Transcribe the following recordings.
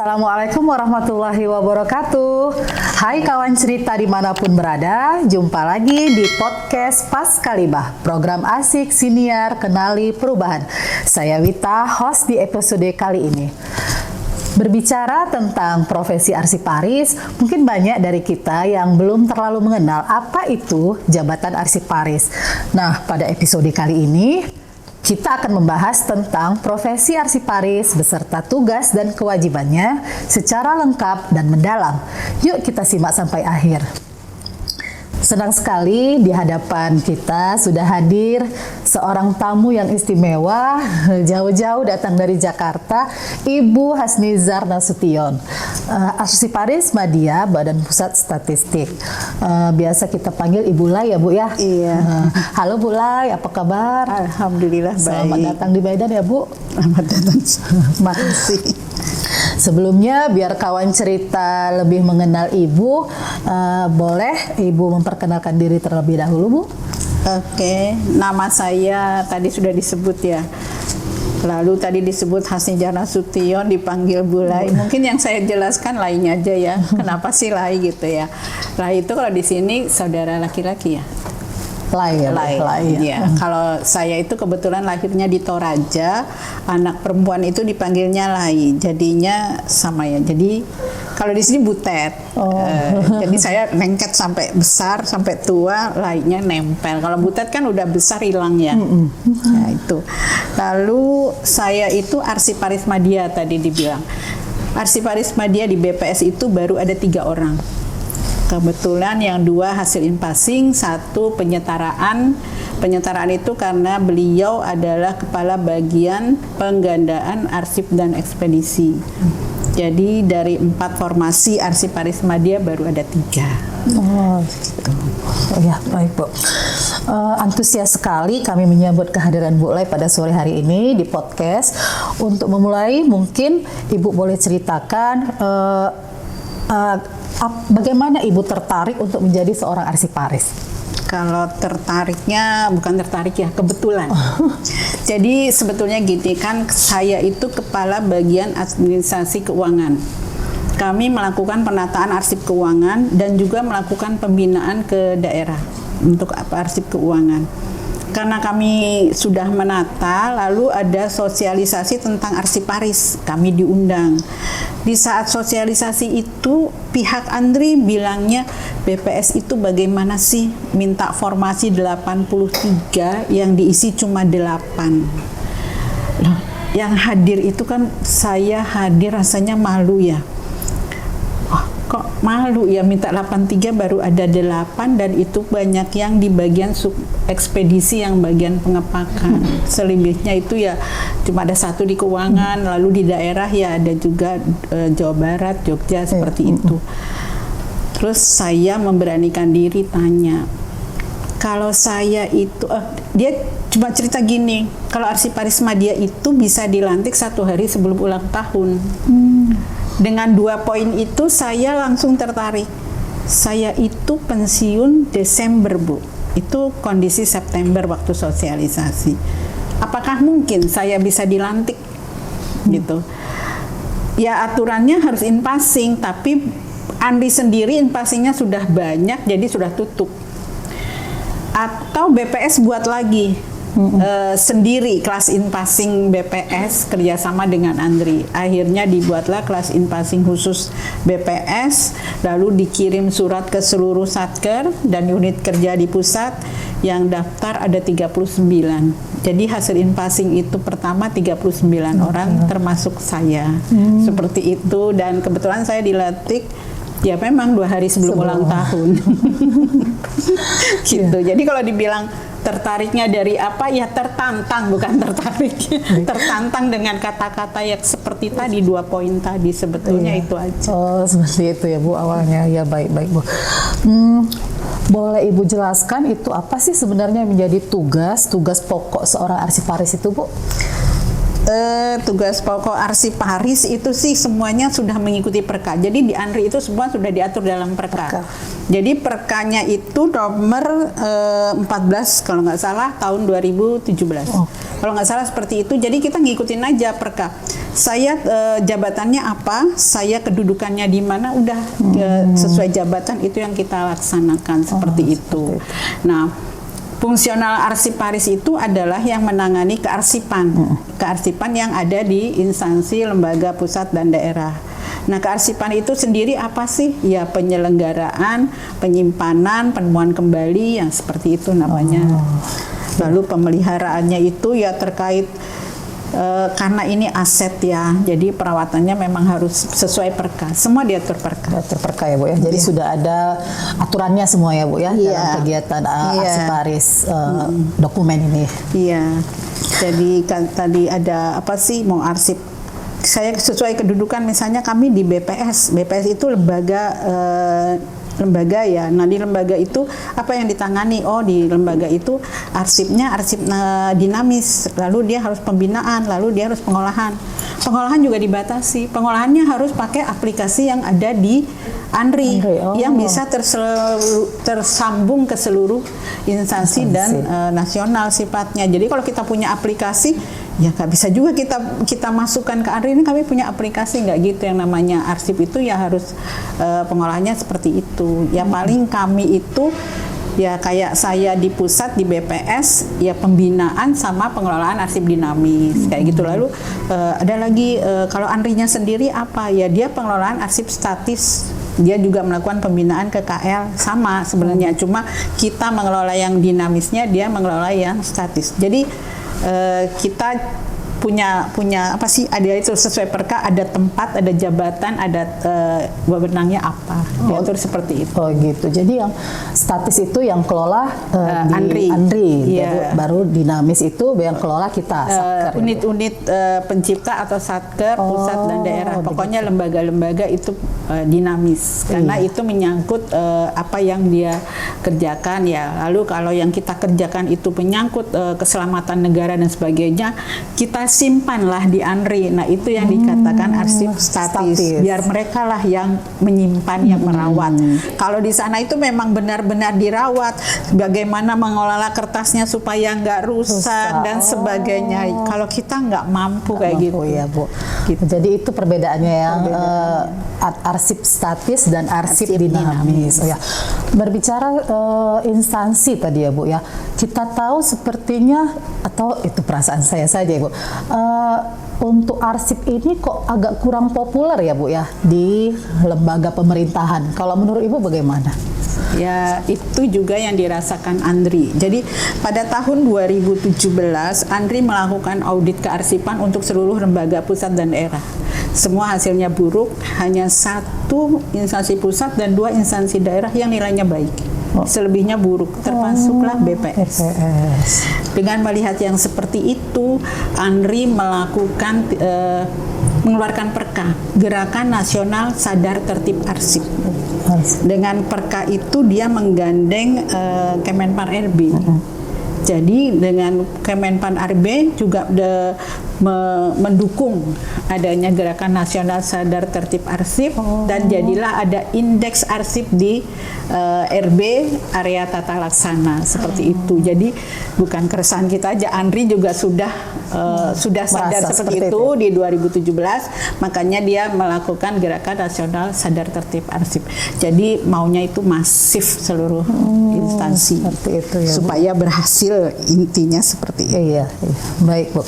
Assalamualaikum warahmatullahi wabarakatuh. Hai kawan cerita dimanapun berada, jumpa lagi di podcast Paskalibah, program asik siniar kenali perubahan. Saya Wita, host di episode kali ini. Berbicara tentang profesi arsiparis, mungkin banyak dari kita yang belum terlalu mengenal apa itu jabatan arsiparis. Nah, pada episode kali ini kita akan membahas tentang profesi arsiparis beserta tugas dan kewajibannya secara lengkap dan mendalam. Yuk kita simak sampai akhir. Senang sekali di hadapan kita sudah hadir seorang tamu yang istimewa, jauh-jauh datang dari Jakarta, Ibu Hasnizar Nasution, Arsiparis Madya Badan Pusat Statistik. Biasa kita panggil Ibu Lai ya Bu ya? Iya. Halo Bu Lai, apa kabar? Alhamdulillah baik. Selamat datang di Medan ya Bu. Selamat datang. Makasih. Sebelumnya biar kawan cerita lebih mengenal Ibu, boleh Ibu memperkenalkan diri terlebih dahulu Bu? Oke, nama saya tadi sudah disebut ya. Lalu tadi disebut Hasnizar Nasution, dipanggil Bu Lai. Mungkin yang saya jelaskan Lainya aja ya. Kenapa sih Lai gitu ya? Lai itu kalau di sini saudara laki-laki ya. Lai ya. Kalau saya itu kebetulan lahirnya di Toraja, anak perempuan itu dipanggilnya Lai, jadinya sama ya. Jadi kalau di sini Butet, jadi saya lengket sampai besar sampai tua, Lainya nempel. Kalau Butet kan udah besar hilang ya. Nah itu. Lalu saya itu Arsiparis Madya tadi dibilang. Arsiparis Madya di BPS itu baru ada 3 orang. Kebetulan yang 2 hasil in-passing, 1 penyetaraan. Penyetaraan itu karena beliau adalah kepala bagian penggandaan arsip dan ekspedisi. Jadi dari 4 formasi Arsiparis Madya baru ada 3. Oh, gitu. Ya, baik Bu. Antusias sekali kami menyambut kehadiran Bu Lai pada sore hari ini di podcast. Untuk memulai, mungkin Ibu boleh ceritakan bagaimana Ibu tertarik untuk menjadi seorang arsiparis? Kalau tertariknya, bukan tertarik ya, kebetulan. Jadi sebetulnya gini kan, saya itu kepala bagian administrasi keuangan. Kami melakukan penataan arsip keuangan dan juga melakukan pembinaan ke daerah untuk arsip keuangan. Karena kami sudah menata, lalu ada sosialisasi tentang arsiparis, kami diundang. Di saat sosialisasi itu, pihak Andri bilangnya, BPS itu bagaimana sih minta formasi 83 yang diisi cuma 8. Loh, yang hadir itu kan saya hadir rasanya malu ya. Kok malu ya, minta 83 baru ada 8 dan itu banyak yang di bagian sub ekspedisi yang bagian pengepakan. Selebihnya itu ya cuma ada 1 di keuangan, lalu di daerah ya ada juga Jawa Barat, Jogja seperti itu. Terus saya memberanikan diri tanya, kalau saya itu dia cuma cerita gini, kalau Arsiparis Madya itu bisa dilantik 1 hari sebelum ulang tahun. Dengan 2 poin itu saya langsung tertarik. Saya itu pensiun Desember Bu, itu kondisi September waktu sosialisasi. Apakah mungkin saya bisa dilantik gitu? Ya aturannya harus in-passing, tapi Andri sendiri in-passingnya sudah banyak, jadi sudah tutup. Atau BPS buat lagi sendiri kelas in-passing BPS kerjasama dengan Andri. Akhirnya dibuatlah kelas in-passing khusus BPS, lalu dikirim surat ke seluruh satker dan unit kerja di pusat. Yang daftar ada 39. Jadi hasil in-passing itu pertama 39 orang termasuk saya. Seperti itu, dan kebetulan saya dilantik ya memang 2 hari sebelum ulang tahun. Gitu. Jadi kalau dibilang tertariknya dari apa, ya tertantang, bukan tertarik. Tertantang dengan kata-kata yang seperti tadi 2 poin tadi, sebetulnya itu aja. Oh, seperti itu ya Bu awalnya. Ya baik-baik Bu. Boleh Ibu jelaskan itu apa sih sebenarnya menjadi tugas pokok seorang arsiparis itu Bu? Tugas pokok arsiparis itu sih semuanya sudah mengikuti perka. Jadi di Andri itu semua sudah diatur dalam perka. Jadi perkanya itu nomor 14 kalau nggak salah tahun 2017. Kalau nggak salah seperti itu. Jadi kita ngikutin aja perka. saya jabatannya apa, saya kedudukannya di mana, udah sesuai jabatan itu yang kita laksanakan seperti itu. Nah, fungsional arsiparis itu adalah yang menangani kearsipan yang ada di instansi, lembaga, pusat, dan daerah. Nah, kearsipan itu sendiri apa sih? Ya, penyelenggaraan, penyimpanan, penemuan kembali, yang seperti itu namanya. Lalu pemeliharaannya itu ya terkait karena ini aset ya, jadi perawatannya memang harus sesuai perka. Semua diatur perka. Diatur perka ya Bu ya. Jadi sudah ada aturannya semua ya Bu ya dalam kegiatan arsiparis dokumen ini. Iya. Jadi kan tadi ada apa sih, mau arsip, saya sesuai kedudukan, misalnya kami di BPS. BPS itu lembaga ya. Nah, di lembaga itu apa yang ditangani? Oh, di lembaga itu arsipnya arsip dinamis. Lalu dia harus pembinaan, lalu dia harus pengolahan. Pengolahan juga dibatasi. Pengolahannya harus pakai aplikasi yang ada di ANRI. Yang bisa tersambung ke seluruh instansi dan nasional sifatnya. Jadi kalau kita punya aplikasi, ya nggak bisa juga kita masukkan ke ANRI. Ini kami punya aplikasi, nggak gitu. Yang namanya arsip itu ya harus pengolahannya seperti itu. Ya paling kami itu ya kayak saya di pusat di BPS ya pembinaan sama pengelolaan arsip dinamis kayak gitu. Lalu ada lagi kalau ANRI-nya sendiri apa ya, dia pengelolaan arsip statis. Dia juga melakukan pembinaan ke KL, sama sebenarnya, cuma kita mengelola yang dinamisnya, dia mengelola yang statis. Jadi kita punya apa sih, ada itu sesuai perka, ada tempat, ada jabatan, ada wewenangnya apa, diatur seperti itu. Oh gitu. Jadi yang statis itu yang kelola ANRI. Baru dinamis itu yang kelola kita. Unit-unit pencipta atau satker pusat dan daerah. Pokoknya lembaga-lembaga itu dinamis karena itu menyangkut apa yang dia kerjakan ya. Lalu kalau yang kita kerjakan itu menyangkut keselamatan negara dan sebagainya, kita simpanlah di ANRI. Nah, itu yang dikatakan arsip statis. Biar mereka lah yang menyimpan, yang merawat. Kalau di sana itu memang benar-benar dirawat. Bagaimana mengelola kertasnya supaya nggak rusak dan sebagainya. Kalau kita nggak mampu kayak gitu. Ya, Bu. Gitu. Jadi itu perbedaannya yang arsip statis dan arsip dinamis. Oh ya. Berbicara instansi tadi ya Bu ya. Kita tahu sepertinya, atau itu perasaan saya saja ya Bu. Untuk arsip ini kok agak kurang populer ya Bu ya di lembaga pemerintahan. Kalau menurut Ibu bagaimana? Ya, itu juga yang dirasakan ANRI. Jadi pada tahun 2017 ANRI melakukan audit kearsipan untuk seluruh lembaga pusat dan daerah. Semua hasilnya buruk, hanya 1 instansi pusat dan 2 instansi daerah yang nilainya baik. Selebihnya buruk, termasuklah BPS. Dengan melihat yang seperti itu, ANRI melakukan mengeluarkan perka, Gerakan Nasional Sadar Tertib Arsip. Dengan perka itu dia menggandeng Kemenpan RB. Jadi dengan Kemenpan RB juga mendukung adanya Gerakan Nasional Sadar Tertib Arsip dan jadilah ada indeks arsip di RB area tata laksana seperti itu. Jadi bukan keresahan kita aja, ANRI juga sudah sadar seperti itu di 2017, makanya dia melakukan Gerakan Nasional Sadar Tertib Arsip. Jadi maunya itu masif seluruh instansi itu ya, supaya berhasil, intinya seperti itu. Iya. Baik Bu.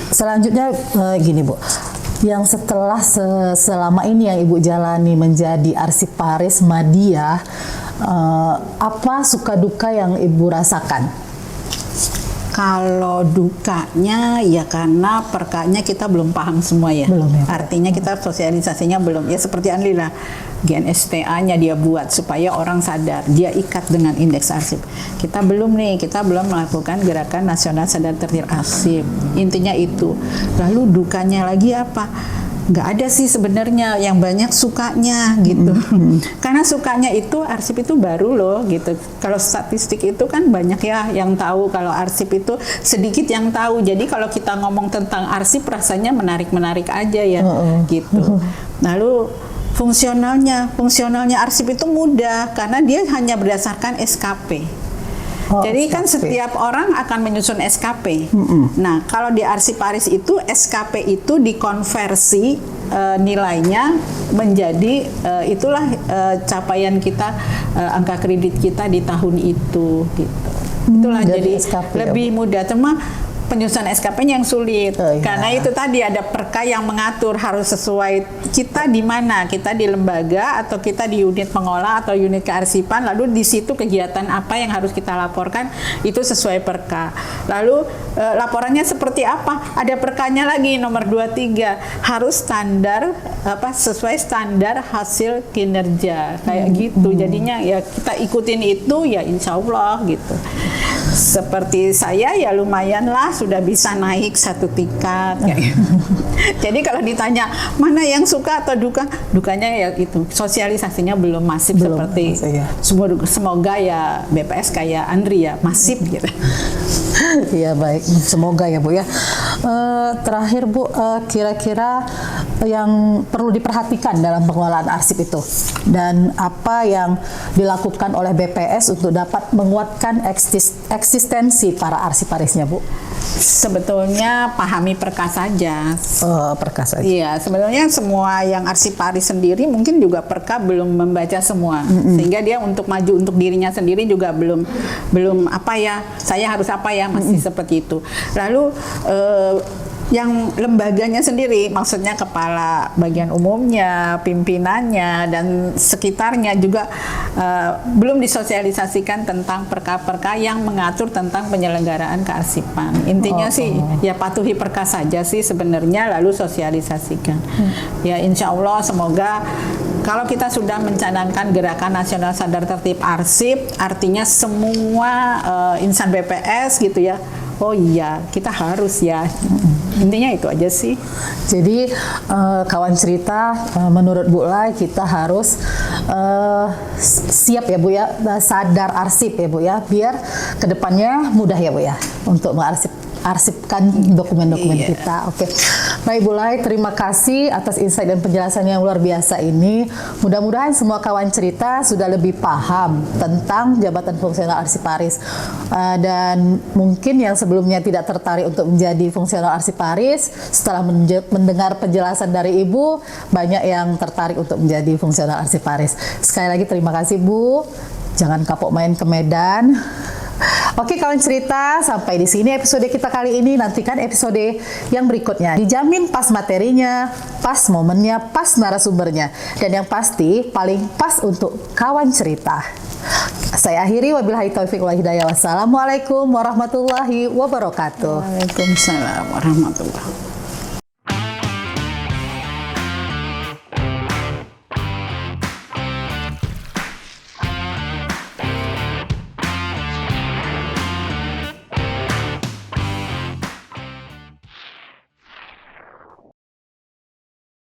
Selanjutnya gini Bu, yang setelah selama ini yang Ibu jalani menjadi arsiparis Madya, apa suka duka yang Ibu rasakan? Kalau dukanya ya karena perkanya kita belum paham semua ya. Belum ya. Artinya kita sosialisasinya belum. Ya seperti ANRI lah, GNSTA-nya dia buat supaya orang sadar, dia ikat dengan indeks arsip. Kita belum melakukan Gerakan Nasional Sadar Tertib Arsip. Intinya itu. Lalu dukanya lagi apa? Nggak ada sih sebenarnya, yang banyak sukanya gitu. Karena sukanya itu arsip itu baru loh gitu. Kalau statistik itu kan banyak ya yang tahu, kalau arsip itu sedikit yang tahu. Jadi kalau kita ngomong tentang arsip rasanya menarik-menarik aja ya gitu. Lalu fungsionalnya arsip itu mudah karena dia hanya berdasarkan SKP. Oh, Jadi kan SKP. setiap orang akan menyusun SKP. Nah, kalau di Arsiparis itu SKP itu dikonversi nilainya menjadi itulah capaian kita, angka kredit kita di tahun itu gitu. Itulah jadi jadi SKP ya, lebih mudah. Cuma penyusunan SKP-nya yang sulit. Oh, iya. Karena itu tadi ada perka yang mengatur harus sesuai kita di mana, kita di lembaga atau kita di unit pengolah atau unit kearsipan, lalu di situ kegiatan apa yang harus kita laporkan itu sesuai perka. Lalu laporannya seperti apa? Ada perkanya lagi nomor 23 harus standar sesuai standar hasil kinerja kayak gitu. Jadinya ya kita ikutin itu ya insya Allah gitu. Seperti saya ya lumayan lah sudah bisa naik satu tingkat kayak gitu. Jadi kalau ditanya mana yang suka atau duka, dukanya ya itu sosialisasinya belum masif seperti ya. semoga ya BPS kayak Andri ya masif gitu. Iya baik, semoga ya Bu ya. Terakhir Bu, kira-kira yang perlu diperhatikan dalam pengelolaan arsip itu dan apa yang dilakukan oleh BPS untuk dapat menguatkan eksistensi para arsiparisnya Bu? Sebetulnya pahami perka saja. Perka saja. Iya, sebenarnya semua yang arsiparis sendiri mungkin juga perka belum membaca semua, sehingga dia untuk maju untuk dirinya sendiri juga belum apa ya, saya harus apa ya, masih seperti itu. Lalu yang lembaganya sendiri, maksudnya kepala bagian umumnya, pimpinannya, dan sekitarnya juga belum disosialisasikan tentang perka-perka yang mengatur tentang penyelenggaraan kearsipan. Intinya sih ya patuhi perka saja sih sebenarnya, lalu sosialisasikan. Ya insya Allah semoga kalau kita sudah mencanangkan Gerakan Nasional Sadar Tertib Arsip, artinya semua insan BPS gitu ya, oh iya kita harus ya. Intinya itu aja sih. Jadi kawan cerita, menurut Bu Lai kita harus siap ya Bu ya, sadar arsip ya Bu ya, biar kedepannya mudah ya Bu ya untuk mengarsipkan dokumen-dokumen kita. Oke. Baik Bu Lai, terima kasih atas insight dan penjelasan yang luar biasa ini. Mudah-mudahan semua kawan cerita sudah lebih paham tentang jabatan fungsional arsiparis. Dan mungkin yang sebelumnya tidak tertarik untuk menjadi fungsional arsiparis, setelah mendengar penjelasan dari Ibu, banyak yang tertarik untuk menjadi fungsional arsiparis. Sekali lagi terima kasih Bu. Jangan kapok main ke Medan. Oke kawan cerita, sampai di sini episode kita kali ini. Nantikan episode yang berikutnya. Dijamin pas materinya, pas momennya, pas narasumbernya, dan yang pasti paling pas untuk kawan cerita. Saya akhiri, wabillahi taufiq wal hidayah. Wassalamualaikum warahmatullahi wabarakatuh. Waalaikumsalam warahmatullahi wabarakatuh.